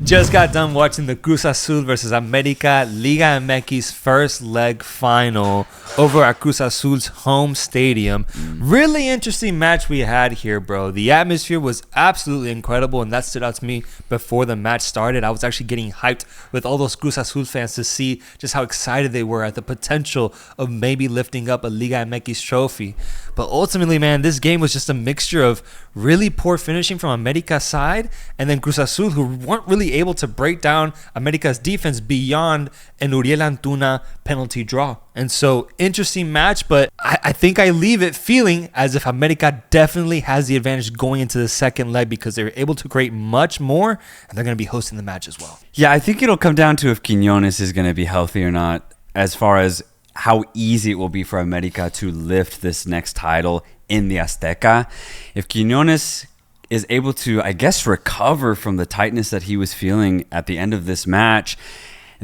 Just got done watching the Cruz Azul versus America Liga MX first leg final over at Cruz Azul's home stadium. Really interesting match we had here, bro. The atmosphere was absolutely incredible, and that stood out to me before the match started. I was actually getting hyped with all those Cruz Azul fans to see just how excited they were at the potential of maybe lifting up a Liga MX trophy. But ultimately, man, this game was just a mixture of really poor finishing from America's side and then Cruz Azul, who weren't really able to break down America's defense beyond an Uriel Antuna penalty draw. And so, interesting match, but I think I leave it feeling as if America definitely has the advantage going into the second leg because they were able to create much more, and they're going to be hosting the match as well. Yeah, I think it'll come down to if Quiñones is going to be healthy or not, as far as how easy it will be for America to lift this next title in the Azteca. If Quiñones is able to, I guess, recover from the tightness that he was feeling at the end of this match,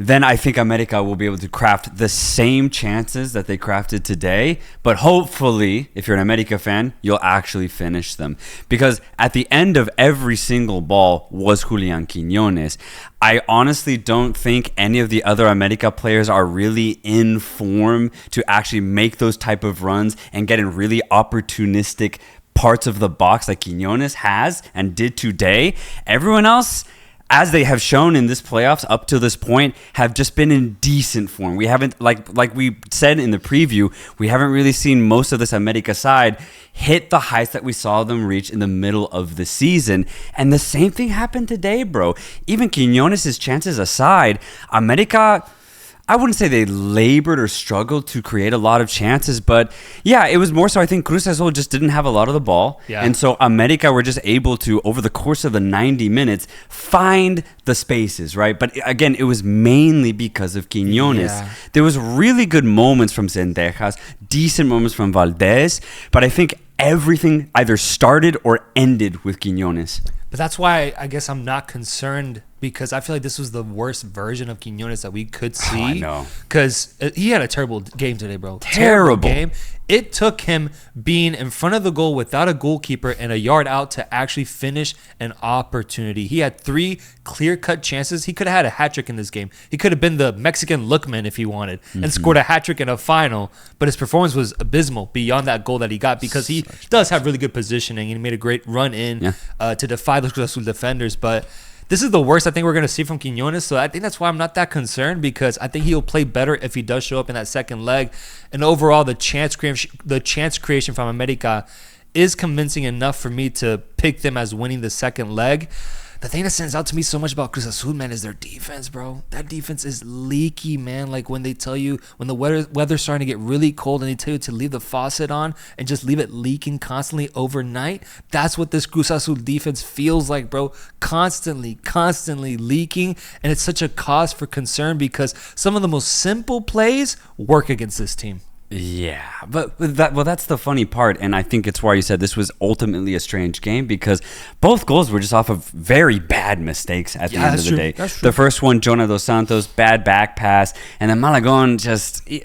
then I think America will be able to craft the same chances that they crafted today. But hopefully, if you're an America fan, you'll actually finish them. Because at the end of every single ball was Julián Quiñones. I honestly don't think any of the other America players are really in form to actually make those type of runs and get in really opportunistic parts of the box like Quiñones has and did today. Everyone else, as they have shown in this playoffs up to this point, have just been in decent form. We haven't, like we said in the preview, we haven't really seen most of this America side hit the heights that we saw them reach in the middle of the season. And the same thing happened today, bro. Even Quiñones' chances aside, America, I wouldn't say they labored or struggled to create a lot of chances, but yeah, it was more so I think Cruz Azul just didn't have a lot of the ball. Yeah. And so America were just able to, over the course of the 90 minutes, find the spaces, right? But again, it was mainly because of Quiñones. Yeah. There was really good moments from Zendejas, decent moments from Valdez, but I think everything either started or ended with Quiñones. But that's why I guess I'm not concerned, because I feel like this was the worst version of Quiñones that we could see. I know. Because he had a terrible game today, bro. Terrible game. It took him being in front of the goal without a goalkeeper and a yard out to actually finish an opportunity. He had 3 clear-cut chances. He could have had a hat-trick in this game. He could have been the Mexican Lookman if he wanted and scored a hat-trick in a final. But his performance was abysmal beyond that goal that he got, because he does have really good positioning and he made a great run in to defy those Cruz Azul defenders. But this is the worst I think we're going to see from Quiñones, so I think that's why I'm not that concerned, because I think he'll play better if he does show up in that second leg. And overall, the chance creation from America is convincing enough for me to pick them as winning the second leg. The thing that stands out to me so much about Cruz Azul, man, is their defense, bro. That defense is leaky, man. Like when they tell you, when the weather's starting to get really cold and they tell you to leave the faucet on and just leave it leaking constantly overnight, that's what this Cruz Azul defense feels like, bro. Constantly leaking. And it's such a cause for concern because some of the most simple plays work against this team. Yeah, but that's the funny part, and I think it's why you said this was ultimately a strange game, because both goals were just off of very bad mistakes at the end of the day. The first one, Jonah Dos Santos, bad back pass, and then Malagon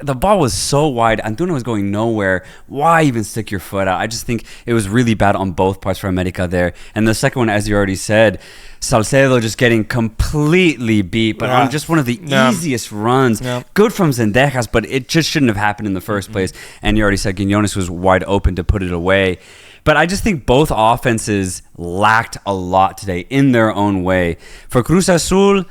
the ball was so wide. Antuna was going nowhere. Why even stick your foot out? I just think it was really bad on both parts for America there. And the second one, as you already said, Salcedo just getting completely beat, but on just one of the easiest runs. Good from Zendejas, but it just shouldn't have happened in the first place. And you already said Quiñones was wide open to put it away. But I just think both offenses lacked a lot today in their own way. For Cruz Azul,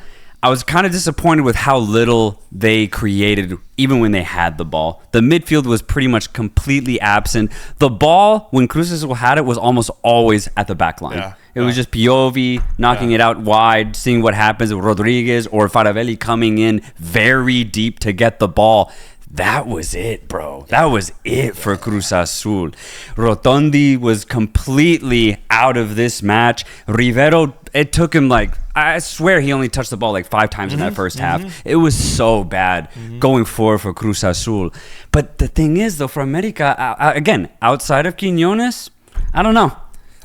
I was kind of disappointed with how little they created even when they had the ball. The midfield was pretty much completely absent. The ball, when Cruz Azul had it, was almost always at the back line. It was just Piovi knocking it out wide, seeing what happens with Rodriguez or Faravelli coming in very deep to get the ball. That was it, bro. That was it for Cruz Azul. Rotondi was completely out of this match. Rivero, it took him I swear he only touched the ball 5 times in that first half. It was so bad going forward for Cruz Azul. But the thing is, though, for America, again, outside of Quiñones, I don't know.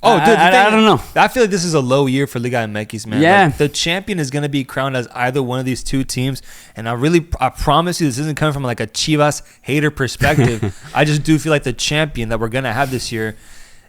Oh, dude, I don't know. I feel like this is a low year for Liga MX, man. Yeah. The champion is going to be crowned as either one of these two teams. And I promise you, this isn't coming from a Chivas hater perspective. I just do feel like the champion that we're going to have this year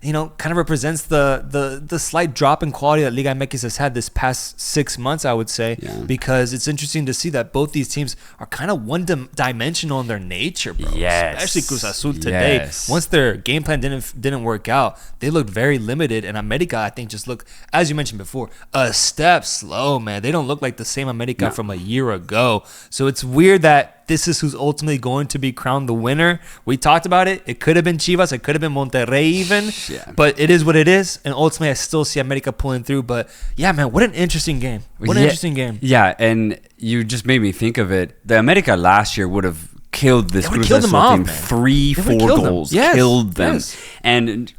kind of represents the slight drop in quality that Liga MX has had this past 6 months, I would say, because it's interesting to see that both these teams are kind of one-dimensional in their nature, bro. Yes. Especially Cruz Azul today. Once their game plan didn't work out, they looked very limited, and America, I think, just looked, as you mentioned before, a step slow, man. They don't look like the same America from a year ago. So it's weird that this is who's ultimately going to be crowned the winner. We talked about it. It could have been Chivas. It could have been Monterrey even. Yeah. But it is what it is. And ultimately, I still see America pulling through. But yeah, man, what an interesting game. What an interesting game. Yeah, and you just made me think of it. The America last year would have killed this Cruz Azul team. 3-4 goals. Yes. Killed them. Yes. And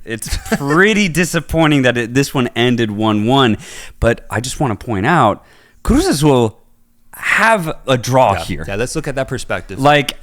it's pretty disappointing that this one ended 1-1. But I just want to point out, Cruz Azul have a draw here. Yeah, let's look at that perspective. Like,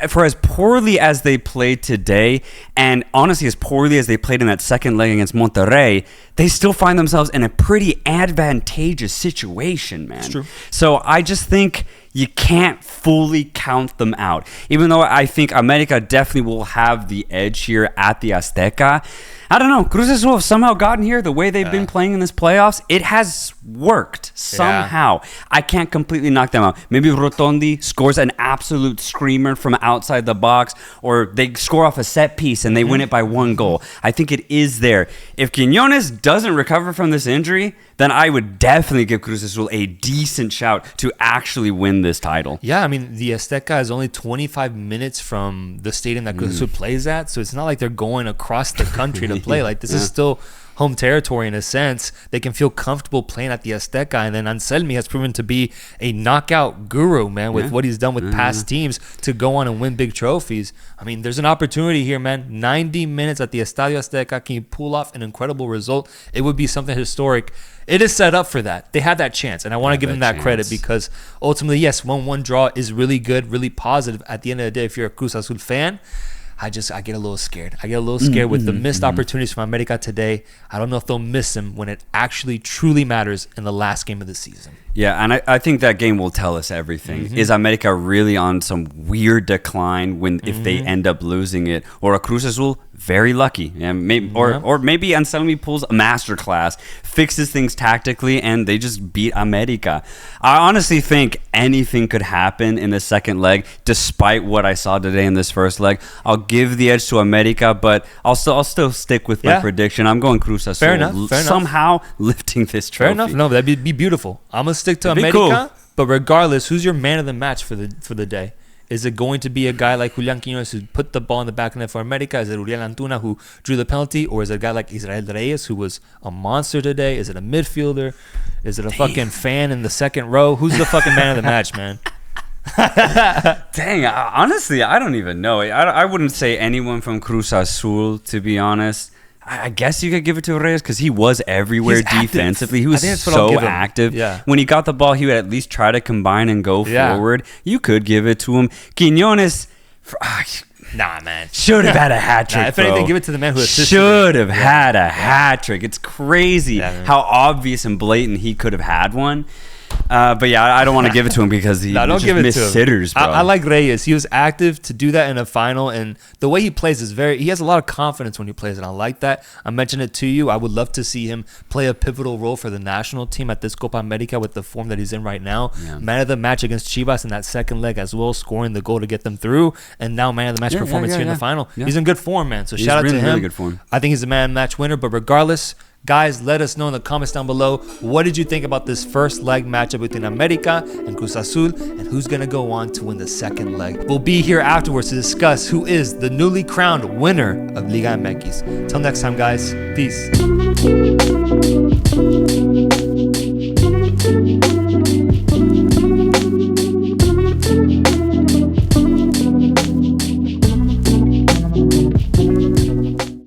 for as poorly as they played today, and honestly as poorly as they played in that second leg against Monterrey, they still find themselves in a pretty advantageous situation, man. It's true. So I just think you can't fully count them out. Even though I think America definitely will have the edge here at the Azteca, I don't know. Cruz Azul have somehow gotten here the way they've been playing in this playoffs. It has worked somehow. I can't completely knock them out. Maybe Rotondi scores an absolute screamer from outside the box, or they score off a set piece and they win it by 1 goal. I think it is there. If Quiñones doesn't recover from this injury, then I would definitely give Cruz Azul a decent shout to actually win this title. Yeah, I mean, the Azteca is only 25 minutes from the stadium that Cruz Azul plays at, so it's not like they're going across the country to play. Like, this is still home territory in a sense. They can feel comfortable playing at the Azteca, and then Anselmi has proven to be a knockout guru, man, with what he's done with past teams to go on and win big trophies. I mean, there's an opportunity here, man. 90 minutes at the Estadio Azteca. Can you pull off an incredible result? It would be something historic. It is set up for that. They had that chance, and I want to give them that credit because ultimately, yes, 1-1 draw is really good, really positive. At the end of the day, if you're a Cruz Azul fan, I get a little scared. I get a little scared with the missed opportunities from America today. I don't know if they'll miss them when it actually truly matters in the last game of the season. Yeah, and I think that game will tell us everything. Is America really on some weird decline if they end up losing it? Or a Cruz Azul very lucky, or maybe Anselmi pulls a masterclass, fixes things tactically, and they just beat America. I honestly think anything could happen in the second leg, despite what I saw today in this first leg. I'll give the edge to America, but I'll still stick with my prediction. I'm going Cruz Azul. Fair enough. Somehow lifting this trophy. Fair enough. No, that'd be beautiful. I'm gonna stick to America, cool. But regardless, who's your man of the match for the day? Is it going to be a guy like Julián Quiñones who put the ball in the back of the net for America? Is it Uriel Antuna who drew the penalty? Or is it a guy like Israel Reyes who was a monster today? Is it a midfielder? Is it a fucking fan in the second row? Who's the fucking man of the match, man? Dang, honestly, I don't even know. I wouldn't say anyone from Cruz Azul, to be honest. I guess you could give it to Reyes because he was everywhere defensively. He was so active. Yeah. When he got the ball, he would at least try to combine and go forward. You could give it to him. Quiñones, nah, man, should have had a hat trick. If anything, give it to the man who assisted. Should have had a hat trick. It's crazy how obvious and blatant he could have had one. But yeah, I don't want to give it to him because he don't just give it missed to him. sitters, bro. I like Reyes. He was active to do that in a final, and the way he plays is he has a lot of confidence when he plays, and I like that. I mentioned it to you. I would love to see him play a pivotal role for the national team at this Copa America with the form that he's in right now. Yeah. Man of the match against Chivas in that second leg as well, scoring the goal to get them through, and now man of the match performance here in the final. Yeah. He's in good form, man. So shout out to him. Really good form. I think he's a man of the match winner, but regardless, guys, let us know in the comments down below, what did you think about this first leg matchup between America and Cruz Azul, and who's going to go on to win the second leg? We'll be here afterwards to discuss who is the newly crowned winner of Liga MX. Till next time, guys. Peace.